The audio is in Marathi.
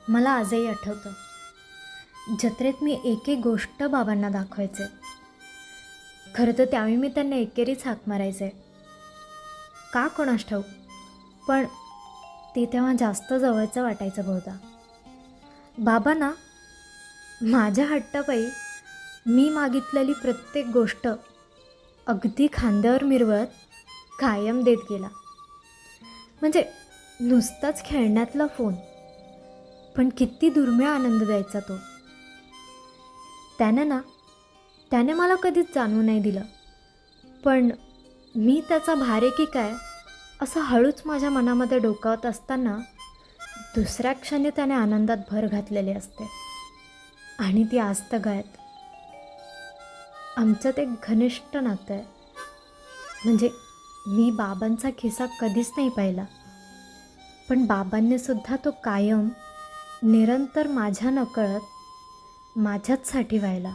मला आजही आठवतं. जत्रेत मी एक एक गोष्ट बाबांना दाखवायचे. खरं तर त्यावेळी मी त्यांना एकेरीच हाक मारायचे. का कोणास ठाऊक, पण ते तेव्हा जास्त जवळचं वाटायचं बहुधा. बाबांना माझ्या हट्टापायी मी मागितलेली प्रत्येक गोष्ट अगदी खांद्यावर मिरवत कायम देत गेला. म्हणजे नुसताच खेळण्यातला फोन, पण किती दुर्मिळ आनंद द्यायचा तो. त्याने मला कधीच जाणवू नाही दिलं, पण मी त्याचा भार आहे की काय असं हळूच माझ्या मनामध्ये डोकावत असताना दुसऱ्या क्षणी त्याने आनंदात भर घातलेली असते. आणि ती आजतागायत. आमच्यात एक घनिष्ठ नातं आहे. म्हणजे मी बाबांचा खिसा कधीच नाही पाहिला, पण बाबांनी सुद्धा तो कायम निरंतर माझ्या नकळत माझ्याचसाठी व्हायला.